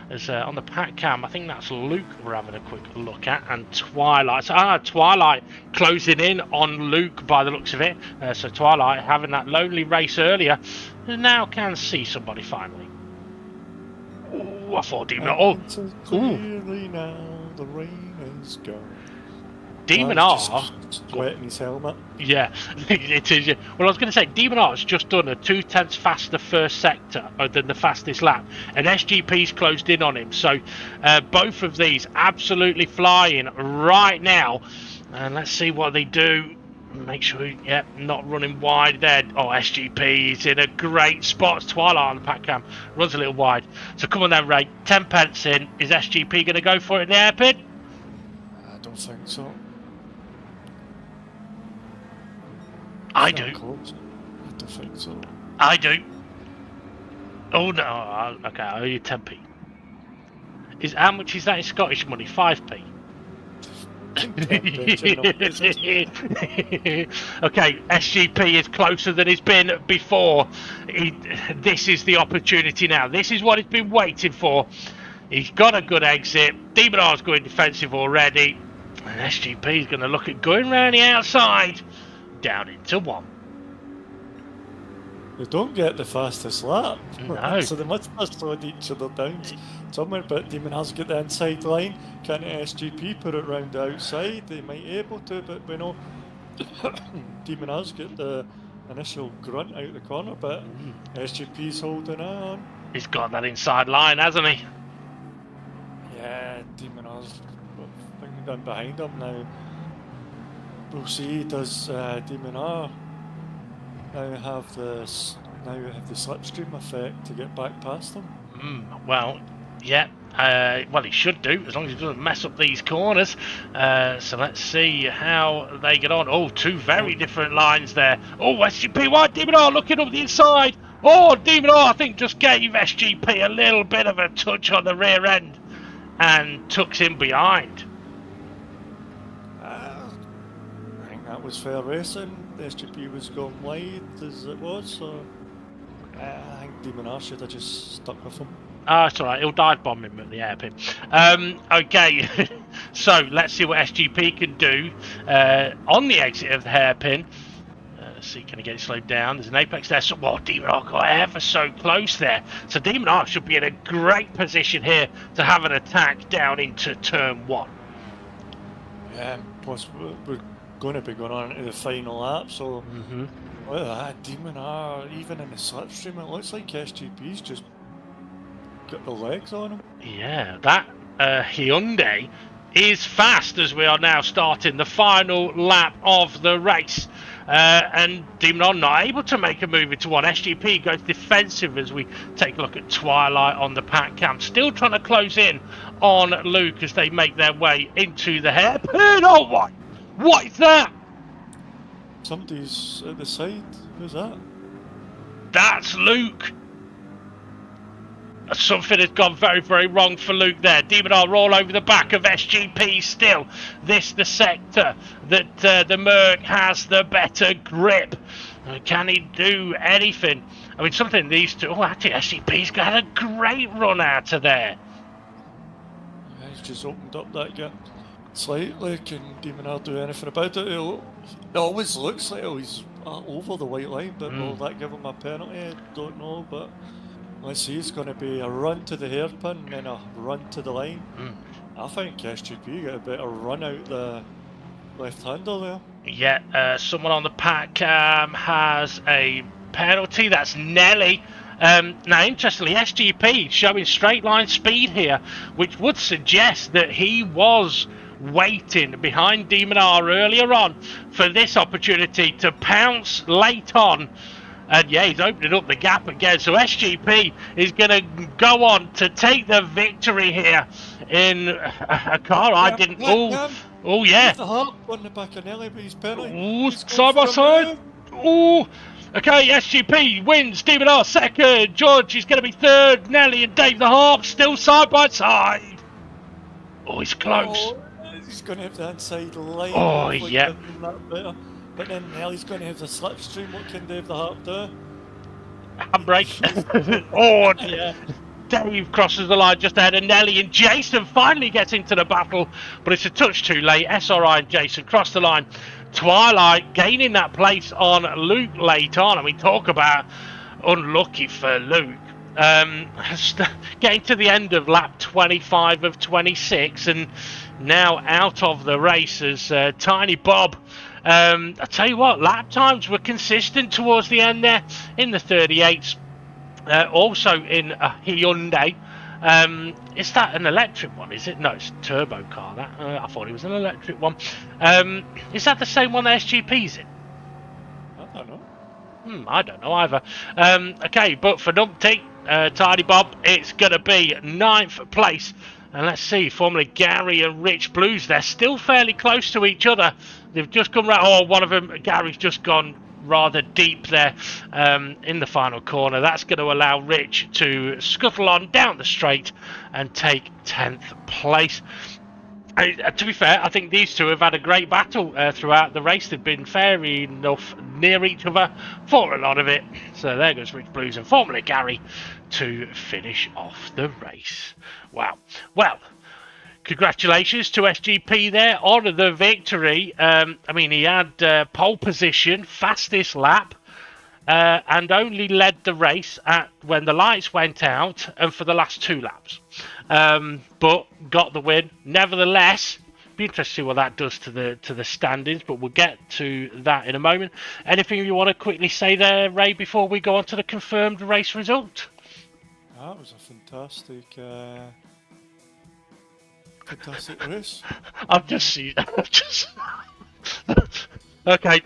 As on the pack cam, I think that's Luke we're having a quick look at, and Twilight. So, Twilight closing in on Luke by the looks of it. So Twilight having that lonely race earlier, now can see somebody finally. Oh, I thought Demon. Oh, clearly now the rain is gone. Demon R wetting his helmet. Yeah, it is. Yeah. Well, I was going to say Demon R's just done a 2/10 faster first sector than the fastest lap, and SGP's closed in on him. So both of these absolutely flying right now, and let's see what they do. Make sure, not running wide there. Oh, SGP is in a great spot. Twilight on the pack cam runs a little wide. So come on then, Ray. 10 pence in. Is SGP going to go for it in the hairpin? I don't think so. I do. I don't think so. I do. Oh no. Okay, I owe you 10p. How much is that in Scottish money? 5p. Okay, SGP is closer than he's been before. This is the opportunity now. This is what he's been waiting for. He's got a good exit. Demon R's going defensive already. And SGP is going to look at going round the outside. Down into 1. They don't get the fastest lap. No. So they must have slowed each other down somewhere, but Demon has got the inside line. Can SGP put it round the outside? They might be able to, but we know Demon has got the initial grunt out the corner, but SGP's holding on. He's got that inside line, hasn't he? Yeah, Demon has been behind him now. We'll see, does Demon R now have the slipstream effect to get back past them? Well, yeah. Well, he should do, as long as he doesn't mess up these corners. So let's see how they get on. Oh, 2 very different lines there. Oh, SGP wide, Demon R looking up the inside. Oh, Demon R, I think, just gave SGP a little bit of a touch on the rear end and tucks in behind. That was fair racing. The SGP was going wide as it was, so I think Demon R should have just stuck with him. It's alright, he'll dive bomb him at the hairpin. Okay, so let's see what SGP can do on the exit of the hairpin. Let's see, can he get it slowed down? There's an apex there. So, well, Demon R got ever so close there. So Demon R should be in a great position here to have an attack down into turn 1. Yeah, plus we're going to be going on into the final lap, so look at that, Demon R, even in the slipstream, it looks like SGP's just got the legs on him. Yeah, that Hyundai is fast as we are now starting the final lap of the race. And Demon R not able to make a move into 1. SGP goes defensive as we take a look at Twilight on the pack cam. Still trying to close in on Luke as they make their way into the hairpin. Oh, what? What is that? Somebody's at the side. Who's that? That's Luke. Something has gone very, very wrong for Luke there. Demonor all over the back of SGP still. This the sector that the Merc has the better grip. Can he do anything? I mean, something these two... Oh, actually, SGP's got a great run out of there. Yeah, he's just opened up that gap slightly. Can Demonor do anything about it? It always looks like he's over the white line, but will that give him a penalty? I don't know, but... Let's see, it's going to be a run to the hairpin and then a run to the line. I think SGP got a better run out the left-hander there. Yeah, someone on the pack has a penalty. That's Nelly. Now, interestingly, SGP showing straight line speed here, which would suggest that he was waiting behind Demonor earlier on for this opportunity to pounce late on. And yeah, he's opening up the gap again. So SGP is going to go on to take the victory here in a car I didn't... Oh, yeah. The heart on the back of Nelly, but he's penalty. Oh, side by side. Oh, okay, SGP wins. Demonor second. George is going to be third. Nelly and Dave the Harp still side by side. Oh, he's close. Oh, he's going to have the inside line. Oh, yeah. But then Nelly's going to have the slipstream. What can Dave the Harp do? Handbrake. Oh, yeah. Dave crosses the line just ahead of Nelly, and Jason finally gets into the battle, but it's a touch too late. SRI and Jason cross the line. Twilight gaining that place on Luke late on. I mean, talk about unlucky for Luke. Getting to the end of lap 25 of 26 and now out of the race as Tiny Bob. I tell you what, lap times were consistent towards the end there in the 38s. Also in a Hyundai. Is that an electric one? Is it? No, it's a turbo car. That I thought it was an electric one. Is that the same one that SGP's in? I don't know. I don't know either. Okay, but for Numpty, Tidy Bob, it's going to be 9th place. And let's see, formerly Gary and Rich Blues, they're still fairly close to each other. They've just come round. Oh, one of them, Gary's just gone rather deep there in the final corner. That's going to allow Rich to scuttle on down the straight and take 10th place. To be fair, I think these two have had a great battle throughout the race. They've been fair enough near each other for a lot of it. So there goes Rich Blues and formerly Gary to finish off the race. Wow. Well, congratulations to SGP there on the victory. I mean, he had pole position, fastest lap, and only led the race when the lights went out and for the last 2 laps. But got the win. Nevertheless, be interested to see what that does to the standings, but we'll get to that in a moment. Anything you want to quickly say there, Ray, before we go on to the confirmed race result? That was a fantastic race. I've just seen. Okay.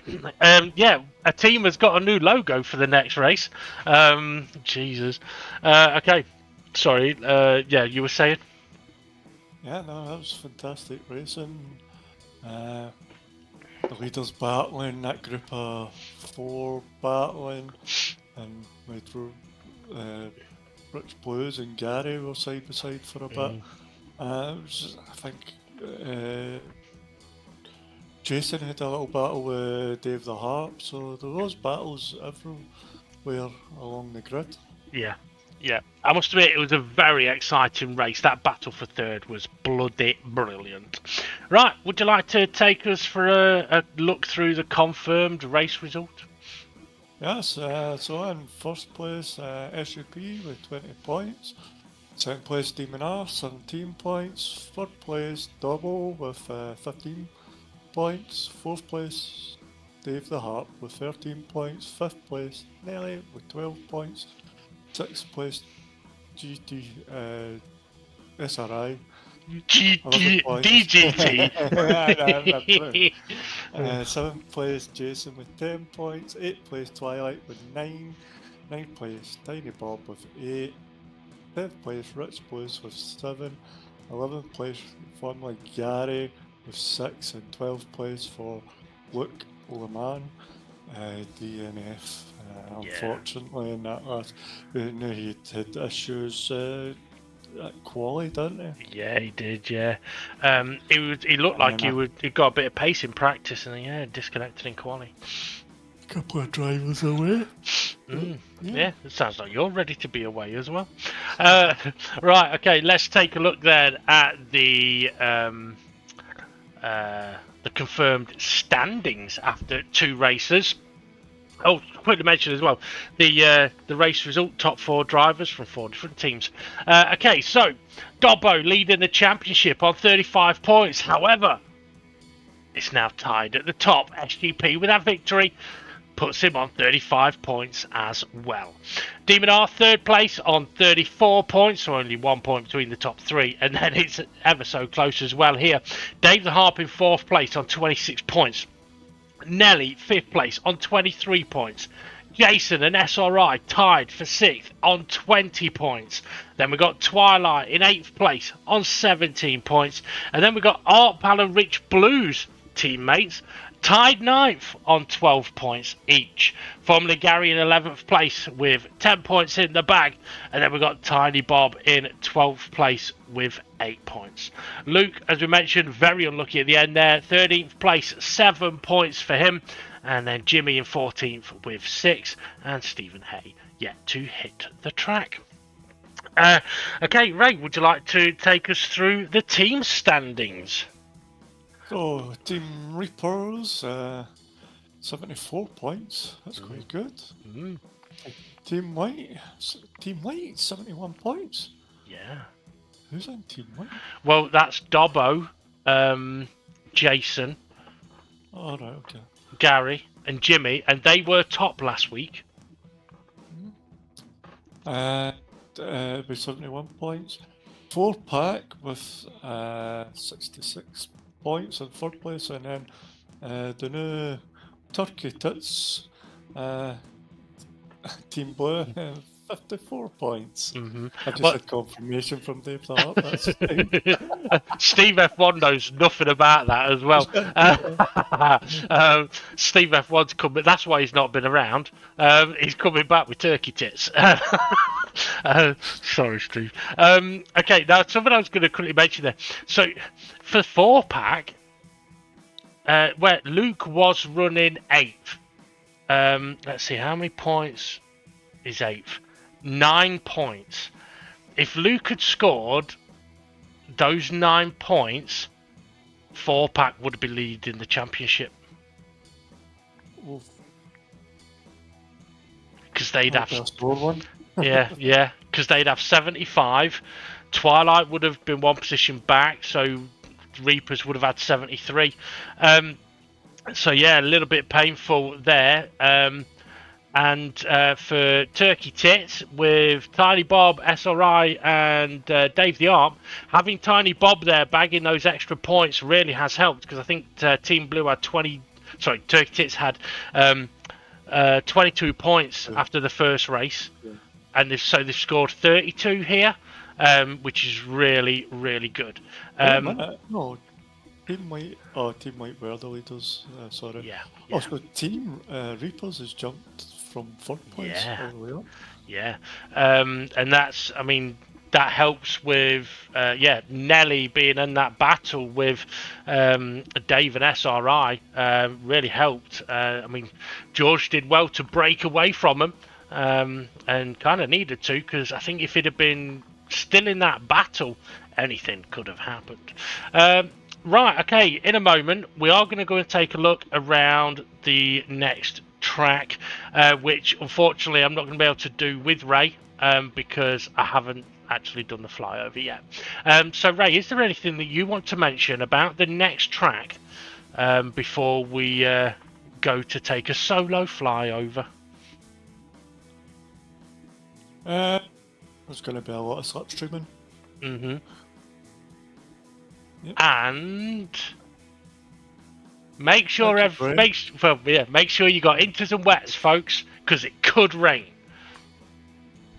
Yeah, a team has got a new logo for the next race. Jesus. Okay. Sorry. Yeah, you were saying? Yeah, no, that was fantastic racing. The leaders battling, that group of 4 battling, and we threw Rich Blues and Gary were side by side for a bit. I think Jason had a little battle with Dave the Harp, so there was battles everywhere along the grid. Yeah. I must admit, it was a very exciting race. That battle for third was bloody brilliant. Right, would you like to take us for a look through the confirmed race result? Yes, so in first place, SUP with 20 points. Second place, Demonor, 17 points. Third place, Double with 15 points. Fourth place, Dave the Harp with 13 points. Fifth place, Nelly with 12 points. Sixth place, GT SRI. DGT. Seventh place, Jason with 10 points. Eighth place, Twilight with 9. Ninth place, Tiny Bob with 8. 10th place, Rich Blues with 7. 11th place, formerly Gary with 6. And 12th place for Luke Le Mans, DNF unfortunately, in that last, he had issues at quali, didn't he? Yeah, he did. Yeah, he looked like he got a bit of pace in practice, and yeah, disconnected in quali. Couple of drivers away. Yeah, it sounds like you're ready to be away as well. Right, okay, let's take a look then at the confirmed standings after 2 races. Oh, quickly mention as well the race result: top 4 drivers from 4 different teams. Okay, so Dobbo leading the championship on 35 points. However, it's now tied at the top. SGP with that victory puts him on 35 points as well. Demon R third place on 34 points, so only 1 point between the top 3, and then it's ever so close as well here. Dave the Harp in 4th place on 26 points. Nelly 5th place on 23 points. Jason and SRI tied for 6th on 20 points. Then we got Twilight in 8th place on 17 points, and then we got Art Pal and Rich Blues teammates tied 9th on 12 points each. Formerly Gary in 11th place with 10 points in the bag, and then we got Tiny Bob in 12th place with 8 points. Luke, as we mentioned, very unlucky at the end there, 13th place, 7 points for him, and then Jimmy in 14th with 6, and Stephen Hay yet to hit the track. Okay, Ray, would you like to take us through the team standings? So, Team Reapers, 74 points. That's quite good. Team White, 71 points. Yeah. Who's on Team White? Well, that's Dobbo, Jason, Oh, right, okay. Gary, and Jimmy, and they were top last week. With 71 points. 4-pack with 66 points in 3rd place, and then the new Turkey Tits Team Blue 54 points. I just had confirmation from Dave the Harp. Steve F1 knows nothing about that as well. Steve F1's coming. That's why he's not been around. He's coming back with turkey tits. Sorry, Steve. Okay, now something I was going to quickly mention there. So for 4-pack, where Luke was running 8th. Let's see, how many points is 8th? 9 points. If Luke had scored those 9 points, 4-pack would be leading the championship. Because they'd have yeah, because they'd have 75. Twilight would have been 1 position back, so Reapers would have had 73. So yeah, a little bit painful there. And for Turkey Tits, with Tiny Bob, SRI, and Dave the Arm, having Tiny Bob there bagging those extra points really has helped, because I think Team Blue had Turkey Tits had 22 points after the first race, and they've scored 32 here, which is really, really good. No, Team White were the leaders, sorry. Yeah. Also, Team Reapers has jumped from 4th place all the way up. Yeah, and that's, I mean, that helps with, Nelly being in that battle with Dave and SRI, really helped. I mean, George did well to break away from him, and kind of needed to, because I think if he'd have been still in that battle, anything could have happened. Right, okay, in a moment, we are going to go and take a look around the next track, which unfortunately I'm not going to be able to do with Ray, because I haven't actually done the flyover yet. So Ray, is there anything that you want to mention about the next track before we go to take a solo flyover? There's going to be a lot of slipstreaming. Yep. And make sure make sure you got inters and wets, folks, because it could rain.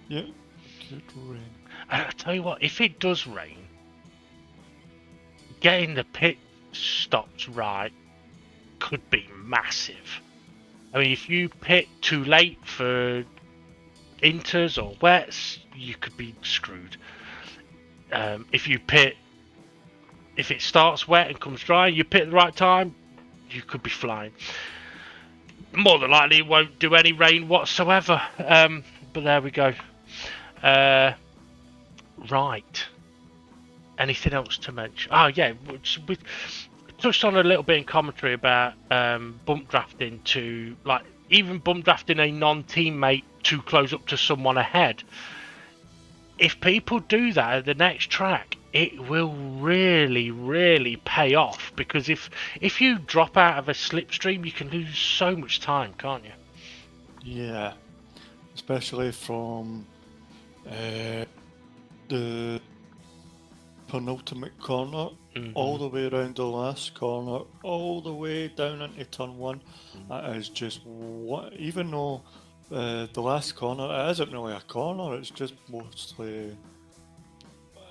Yeah, it could rain. And I tell you what, if it does rain, getting the pit stops right could be massive. I mean, if you pit too late for inters or wets, you could be screwed. If you pit, if it starts wet and comes dry, you pit at the right time, you could be flying. More than likely, it won't do any rain whatsoever. But there we go. Right. Anything else to mention? Oh yeah, we touched on a little bit in commentary about bump drafting to, like, even bump drafting a non-teammate too close up to someone ahead. If people do that at the next track, it will really, really pay off, because if you drop out of a slipstream, you can lose so much time, can't you? Yeah, especially from the penultimate corner, all the way around the last corner, all the way down into turn one. That is just what, even though the last corner, it isn't really a corner, it's just mostly,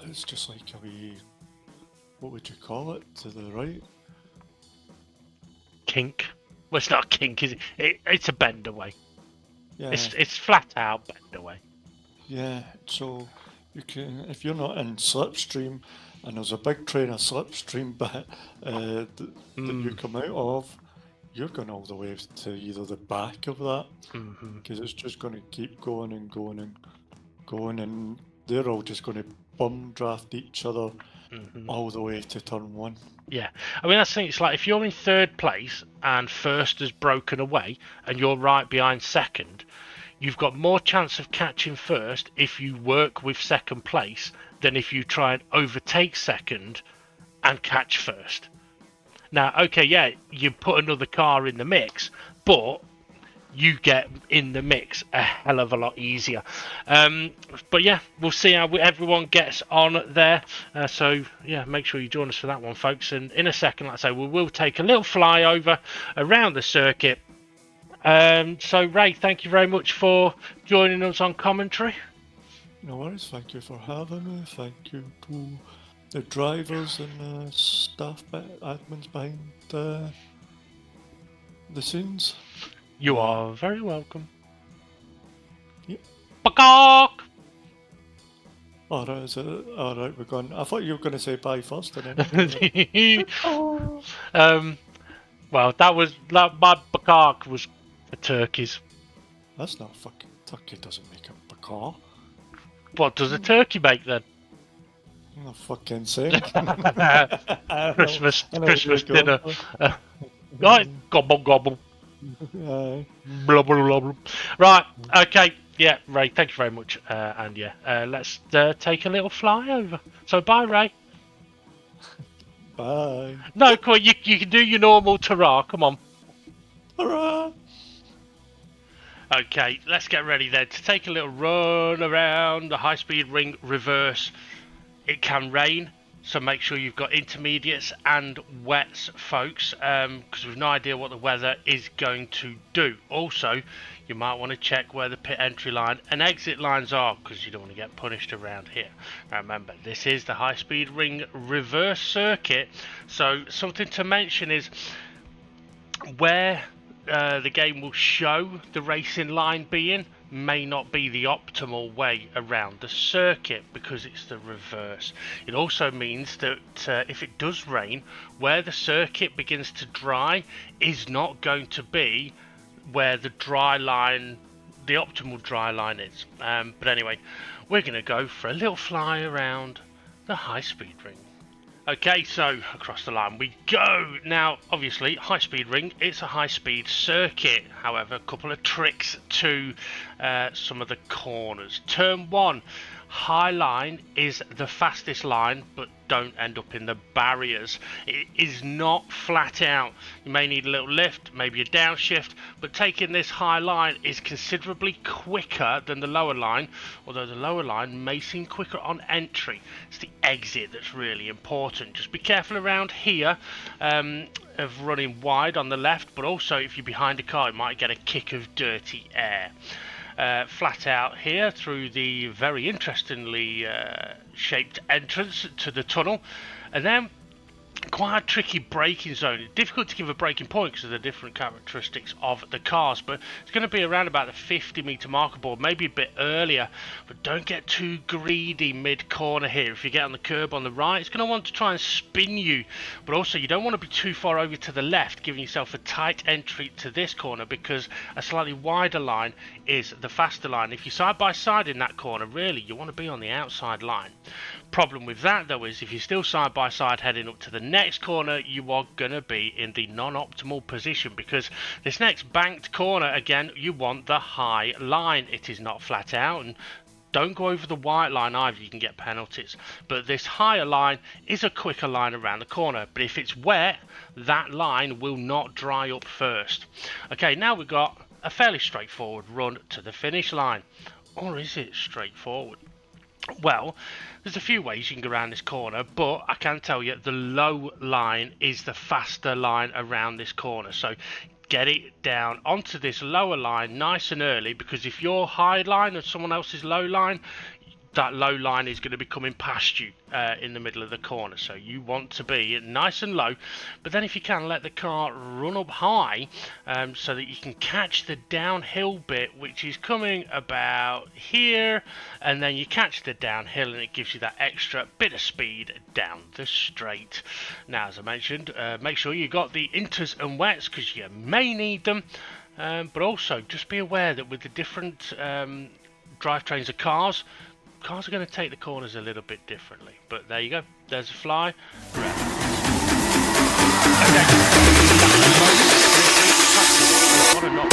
it's just like a wee, what would you call it, to the right? Kink. Well, it's not a kink, is it? It's a bend away. Yeah. It's flat out bend away. Yeah, so you can, if you're not in slipstream and there's a big train of slipstream bit that you come out of, you're going all the way to either the back of that, because it's just going to keep going and going and going, and they're all just going to bum draft each other all the way to turn one. Yeah, I mean, that's the thing. It's like if you're in third place and first has broken away and you're right behind second, you've got more chance of catching first if you work with second place than if you try and overtake second and catch first. Now, okay, yeah, you put another car in the mix, but you get in the mix a hell of a lot easier. But yeah, we'll see how everyone gets on there. So yeah, make sure you join us for that one, folks. And in a second, like I say, we will take a little flyover around the circuit. So Ray, thank you very much for joining us on commentary. No worries, thank you for having me. Thank you to the drivers and staff admins behind the scenes. You are very welcome. Yep. Peacock! Alright, is it? Alright, we're gone. I thought you were going to say bye first. And then... well, my peacock was for turkeys. That's not fucking... Turkey doesn't make a peacock. What does a turkey make then? I'm not fucking saying. Christmas dinner. Right, gobble gobble. Blah, blah, blah, blah. Right, okay, yeah, Ray, thank you very much, and yeah, let's take a little flyover. So bye, Ray. Bye. No, come on, you can do your normal ta-ra, come on. Ta-ra! Okay, let's get ready then to take a little run around the high-speed ring reverse. It can rain, so make sure you've got intermediates and wets, folks, because we've no idea what the weather is going to do. Also, you might want to check where the pit entry line and exit lines are, because you don't want to get punished around here. Now remember, this is the high-speed ring reverse circuit, so something to mention is where the game will show the racing line being may not be the optimal way around the circuit because it's the reverse. It also means that if it does rain, where the circuit begins to dry is not going to be where the dry line, the optimal dry line is. But anyway, we're going to go for a little fly around the high-speed ring. Okay, so across the line we go. Now, obviously, high-speed ring, it's a high-speed circuit. However, a couple of tricks to some of the corners. Turn 1, high line is the fastest line, but don't end up in the barriers. It is not flat out. You may need a little lift, maybe a downshift, but taking this high line is considerably quicker than the lower line, although the lower line may seem quicker on entry. It's the exit that's really important. Just be careful around here of running wide on the left, but also if you're behind a car, you might get a kick of dirty air. Flat out here through the very interestingly shaped entrance to the tunnel, and then quite a tricky braking zone. It's difficult to give a braking point because of the different characteristics of the cars, but it's going to be around about the 50-meter marker board, maybe a bit earlier. But don't get too greedy mid-corner here. If you get on the curb on the right, it's going to want to try and spin you, but also you don't want to be too far over to the left, giving yourself a tight entry to this corner, because a slightly wider line is the faster line. If you're side by side in that corner, really you want to be on the outside line. Problem with that though is if you're still side by side heading up to the next corner, you are going to be in the non-optimal position, because this next banked corner, again, you want the high line. It is not flat out, and don't go over the white line either, you can get penalties. But this higher line is a quicker line around the corner, but if it's wet, that line will not dry up first. Okay, now we've got a fairly straightforward run to the finish line. Or is it straightforward? Well, there's a few ways you can go around this corner, but I can tell you the low line is the faster line around this corner. So get it down onto this lower line nice and early, because if your high line and someone else's low line, that low line is going to be coming past you in the middle of the corner. So you want to be nice and low, but then if you can, let the car run up high so that you can catch the downhill bit, which is coming about here, and then you catch the downhill and it gives you that extra bit of speed down the straight. Now, as I mentioned, make sure you got the inters and wets, because you may need them, but also just be aware that with the different drivetrains of cars are going to take the corners a little bit differently. But there you go, there's a fly. Okay. I want to not